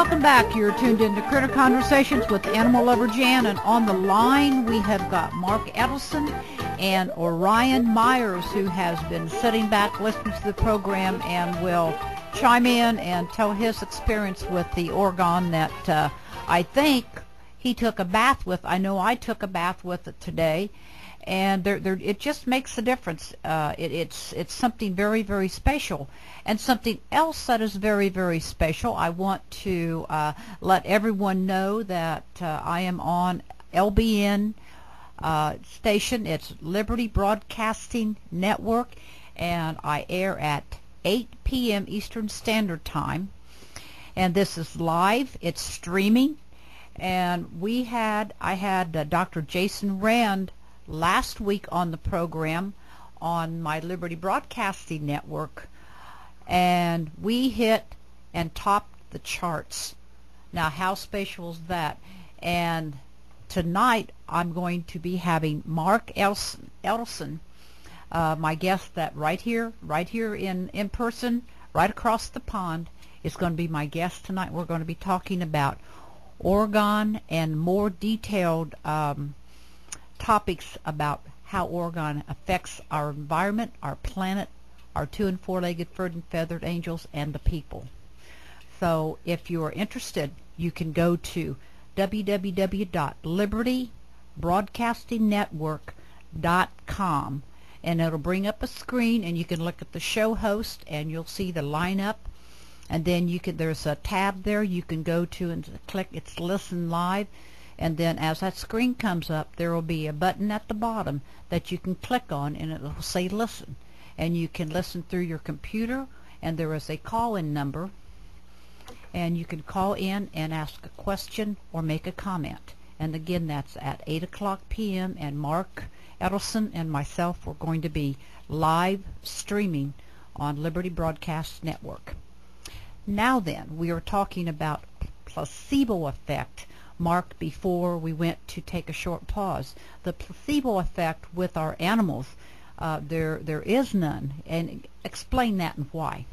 welcome back. You're tuned into Critter Conversations with Animal Lover Jan, and on the line we have got Mark Edelson and Orion Myers, who has been sitting back listening to the program and will chime in and tell his experience with the orgone that I think he took a bath with. I know I took a bath with it today, and it just makes a difference. It's something very, very special. And something else that is very, very special, I want to let everyone know that I am on LBN station. It's Liberty Broadcasting Network, and I air at 8 p.m. Eastern Standard Time. And this is live. It's streaming. And I had Dr. Jason Rand last week on the program on my Liberty Broadcasting Network, and we hit and topped the charts. Now, how special is that? And tonight I'm going to be having Mark Edelson, my guest that right here in person, right across the pond, is going to be my guest tonight. We're going to be talking about orgone and more detailed topics about how orgone affects our environment, our planet, our 2- and 4-legged furred and feathered angels, and the people. So if you are interested, you can go to www.libertybroadcastingnetwork.com, and it'll bring up a screen, and you can look at the show host, and you'll see the lineup. And then there's a tab there you can go to and click it's Listen Live. And then as that screen comes up, there will be a button at the bottom that you can click on, and it will say Listen. And you can listen through your computer, and there is a call-in number, and you can call in and ask a question or make a comment. And again, that's at 8 o'clock p.m., and Mark Edelson and myself are going to be live streaming on Liberty Broadcast Network. Now then, we are talking about placebo effect. Mark, before we went to take a short pause, the placebo effect with our animals, there is none. And explain that and why.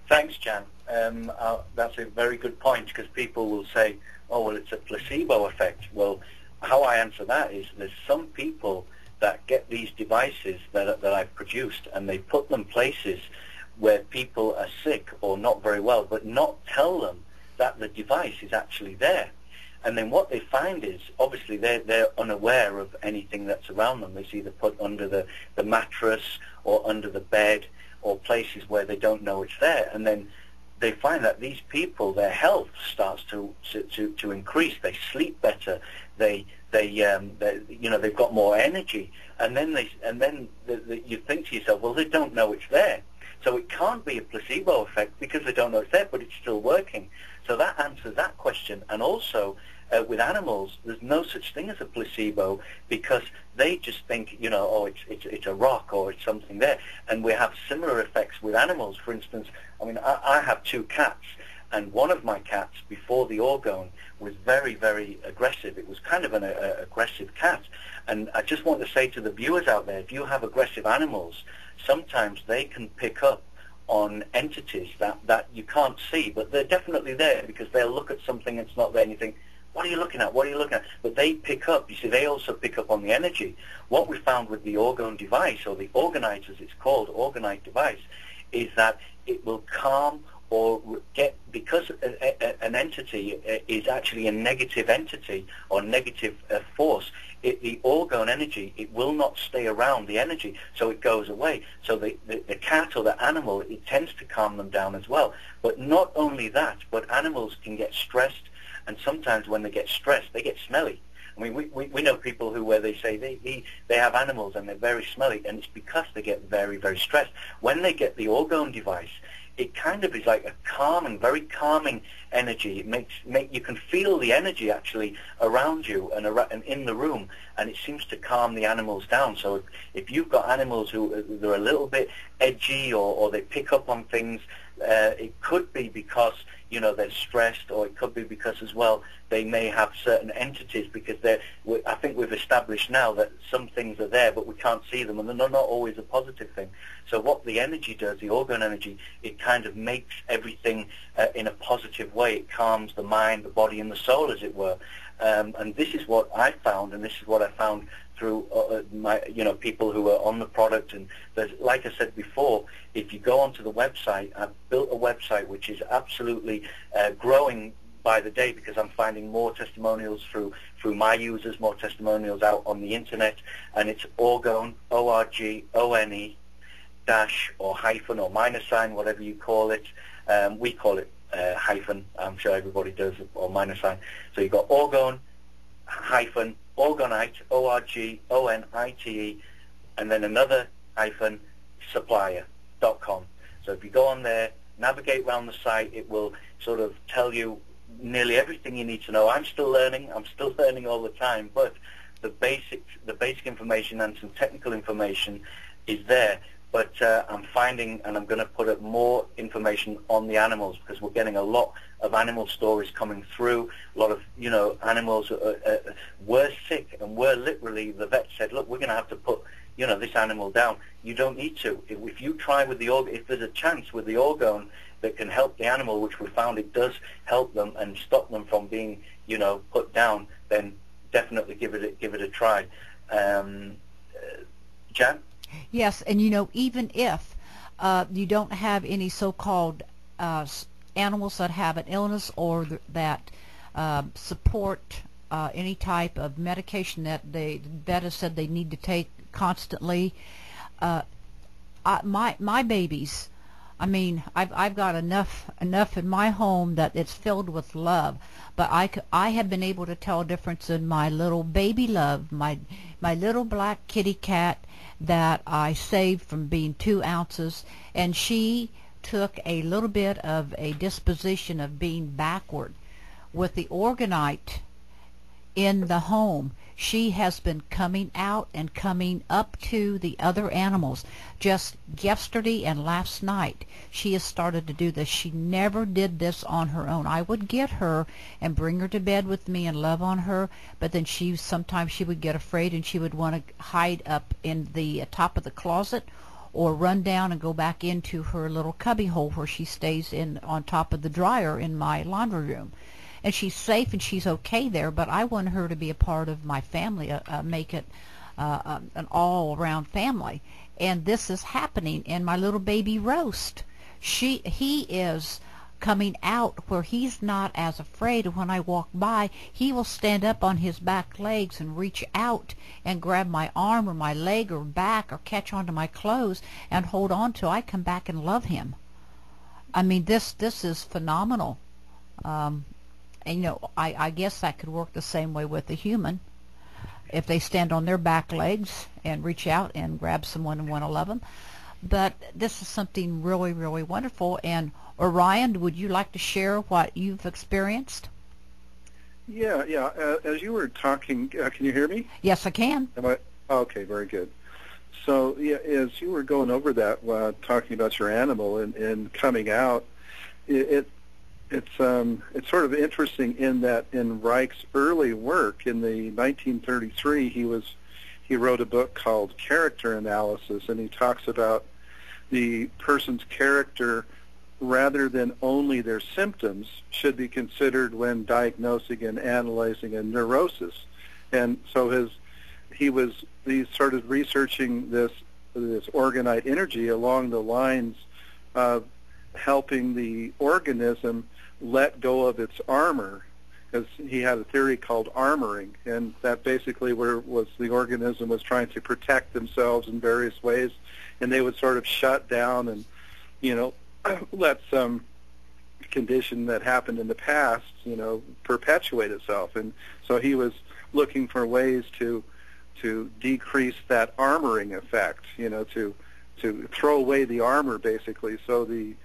Thanks, Jan. That's a very good point, because people will say, oh, well, it's a placebo effect. Well, how I answer that is there's some people that get these devices that I've produced, and they put them places where people are sick or not very well, but not tell them that the device is actually there. And then what they find is, obviously, they're unaware of anything that's around them. It's either put under the mattress or under the bed or places where they don't know it's there. And then they find that these people, their health starts to increase. They sleep better. They've got more energy. And then you think to yourself, well, they don't know it's there. So it can't be a placebo effect because they don't know it's there, but it's still working. So that answers that question. And also, with animals, there's no such thing as a placebo, because they just think, oh, it's a rock or it's something there. And we have similar effects with animals. For instance, I have 2 cats, and one of my cats, before the orgone, was very, very aggressive. It was kind of an aggressive cat. And I just want to say to the viewers out there, if you have aggressive animals, sometimes they can pick up on entities that you can't see, but they're definitely there, because they'll look at something that's not there and you think, what are you looking at? What are you looking at? But they pick up. You see, they also pick up on the energy. What we found with the orgone device, or the orgonite as it's called, orgonite device, is that it will calm or because an entity is actually a negative entity or negative force, the orgone energy, it will not stay around the energy, so it goes away. So the cat or the animal, it tends to calm them down as well. But not only that, but animals can get stressed, and sometimes when they get stressed, they get smelly. I mean, we know people where they say they have animals and they're very smelly, and it's because they get very, very stressed. When they get the orgone device, it kind of is like a calming, very calming energy. You can feel the energy actually around you and in the room, and it seems to calm the animals down. So if you've got animals who they're a little bit edgy or they pick up on things, it could be because, you know, they're stressed, or it could be because as well they may have certain entities, because I think we've established now that some things are there but we can't see them, and they're not always a positive thing. So what the energy does, the orgone energy, it kind of makes everything in a positive way. It calms the mind, the body, and the soul, as it were. And this is what I found, and this is what I found through my, you know, people who are on the product. And there's, like I said before, if you go onto the website, I've built a website which is absolutely growing by the day, because I'm finding more testimonials through my users, more testimonials out on the internet, and it's orgone, O-R-G-O-N-E dash or hyphen or minus sign, whatever you call it. We call it hyphen. I'm sure everybody does, or minus sign. So you've got orgone hyphen orgonite, O-R-G-O-N-I-T-E, and then another hyphen supplier.com. So if you go on there, navigate around the site, it will sort of tell you nearly everything you need to know. I'm still learning all the time, but the basic information and some technical information is there. But I'm finding, and I'm going to put up more information on the animals, because we're getting a lot of animal stories coming through. A lot of, you know, animals were sick, and were literally, the vet said, look, we're going to have to put, you know, this animal down. You don't need to. If you try with the orgone, if there's a chance with the orgone that can help the animal, which we found it does help them and stop them from being, you know, put down, then definitely give it a try. Jan? Yes, and you know, even if you don't have any so-called animals that have an illness, or that support any type of medication that the vet has said they need to take constantly, my babies, I mean, I've got enough in my home that it's filled with love, but I have been able to tell a difference in my little baby love, my little black kitty cat that I saved from being 2 ounces, and she took a little bit of a disposition of being backward. With the orgonite in the home, she has been coming out and coming up to the other animals. Just yesterday and last night, she has started to do this. She never did this on her own. I would get her and bring her to bed with me and love on her, but then sometimes she would get afraid, and she would want to hide up in the top of the closet, or run down and go back into her little cubby hole where she stays on top of the dryer in my laundry room. And she's safe and she's okay there, but I want her to be a part of my family, make it an all-around family. And this is happening in my little baby Roast. He is coming out where he's not as afraid. When I walk by, he will stand up on his back legs and reach out and grab my arm or my leg or back, or catch onto my clothes and hold on to. I come back and love him. I mean, this is phenomenal. And, you know, I guess that could work the same way with a human. If they stand on their back legs and reach out and grab someone and want to love them. But this is something really, really wonderful. And Orion, would you like to share what you've experienced? Yeah. As you were talking, can you hear me? Yes, I can. Okay, very good. So, yeah, as you were going over that, talking about your animal and coming out, it's sort of interesting in that in Reich's early work in the 1933, he wrote a book called Character Analysis, and he talks about the person's character rather than only their symptoms should be considered when diagnosing and analyzing a neurosis. And so he started researching this orgonite energy along the lines of helping the organism let go of its armor, because he had a theory called armoring, and that basically was the organism was trying to protect themselves in various ways, and they would sort of shut down and, you know, let some condition that happened in the past, you know, perpetuate itself. And so he was looking for ways to decrease that armoring effect, you know, to throw away the armor basically, so the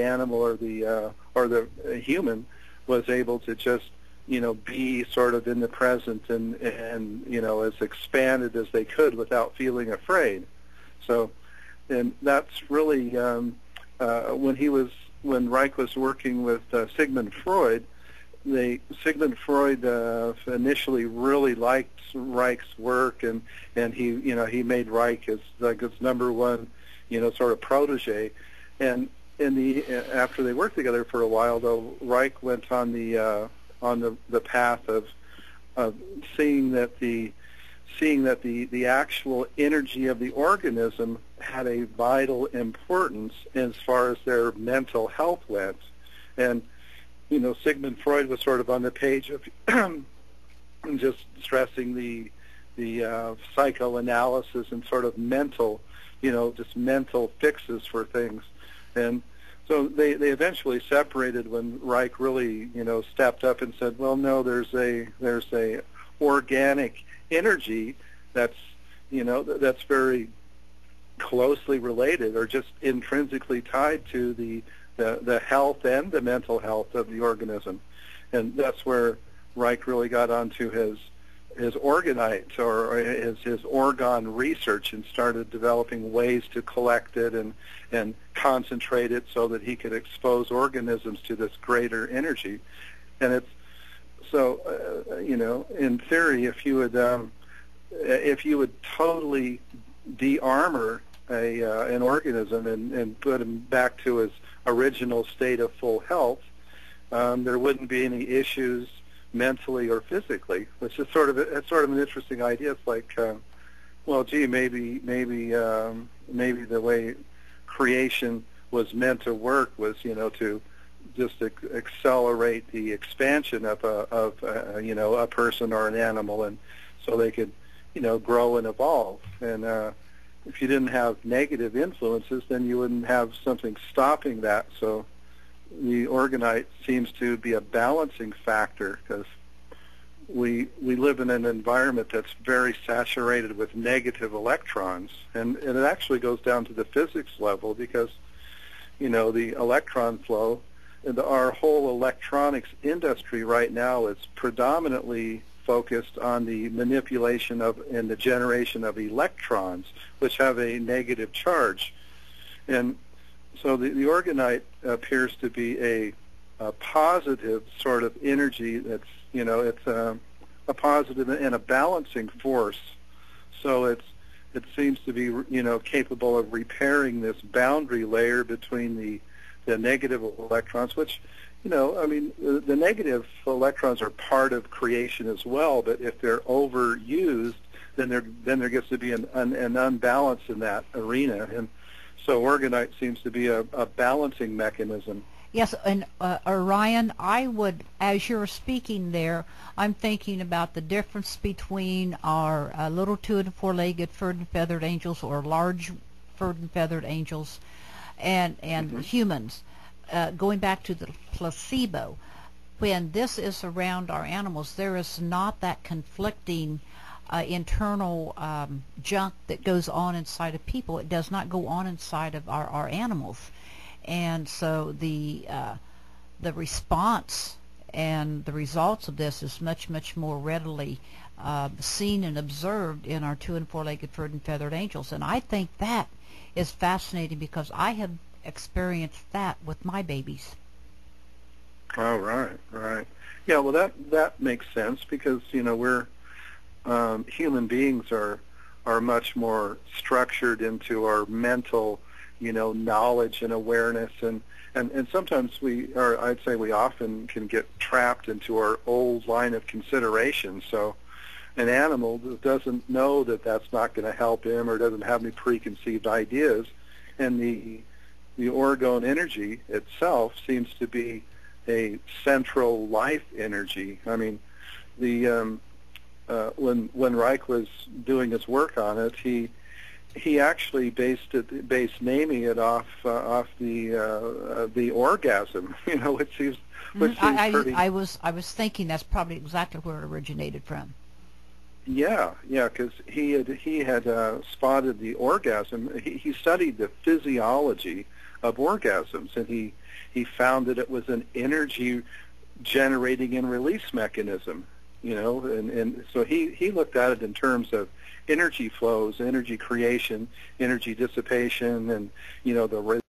animal or the human was able to just, you know, be sort of in the present and you know, as expanded as they could without feeling afraid. So, and that's really when Reich was working with Sigmund Freud, Sigmund Freud initially really liked Reich's work, and he made Reich his number one sort of protege. And after they worked together for a while, though, Reich went on the path of seeing that the actual energy of the organism had a vital importance as far as their mental health went. And Sigmund Freud was sort of on the page of just stressing the psychoanalysis and sort of mental, just mental fixes for things. And so they eventually separated when Reich really, stepped up and said, well, no, there's a organic energy that's very closely related or just intrinsically tied to the health and the mental health of the organism. And that's where Reich really got onto his orgonite or his orgone research and started developing ways to collect it and concentrate it so that he could expose organisms to this greater energy. And it's so in theory, if you would totally de-armor an organism and put him back to his original state of full health, there wouldn't be any issues mentally or physically, which is sort of an interesting idea. It's like, well, gee, maybe the way creation was meant to work was, to just accelerate the expansion of a person or an animal, and so they could, grow and evolve. And if you didn't have negative influences, then you wouldn't have something stopping that. So the orgonite seems to be a balancing factor, because we live in an environment that's very saturated with negative electrons, and it actually goes down to the physics level, because the electron flow, our whole electronics industry right now is predominantly focused on the manipulation of and the generation of electrons, which have a negative charge. And so the orgonite appears to be a positive sort of energy that's, it's a positive and a balancing force. So it seems to be, capable of repairing this boundary layer between the negative electrons, which, the negative electrons are part of creation as well, but if they're overused, then there gets to be an unbalance in that arena. And so orgonite seems to be a balancing mechanism. Yes, and Orion, I would, as you're speaking there, I'm thinking about the difference between our little 2- and 4-legged furred and feathered angels, or large furred and feathered angels, and humans. Going back to the placebo, when this is around our animals, there is not that conflicting internal junk that goes on inside of people. It does not go on inside of our animals. And so the response and the results of this is much, much more readily seen and observed in our 2- and 4-legged furred and feathered angels. And I think that is fascinating, because I have experienced that with my babies. Oh, right. Yeah, well, that makes sense, because we're human beings are much more structured into our mental knowledge and awareness, and sometimes I'd say we often can get trapped into our old line of consideration. So an animal doesn't know that that's not going to help him, or doesn't have any preconceived ideas, and the orgone energy itself seems to be a central life energy. I mean, when Reich was doing his work on it, he actually based naming it off the orgasm, which seems pretty. I was thinking that's probably exactly where it originated from. Yeah, because he had spotted the orgasm. He studied the physiology of orgasms, and he found that it was an energy generating and release mechanism, and so he looked at it in terms of energy flows, energy creation, energy dissipation, and the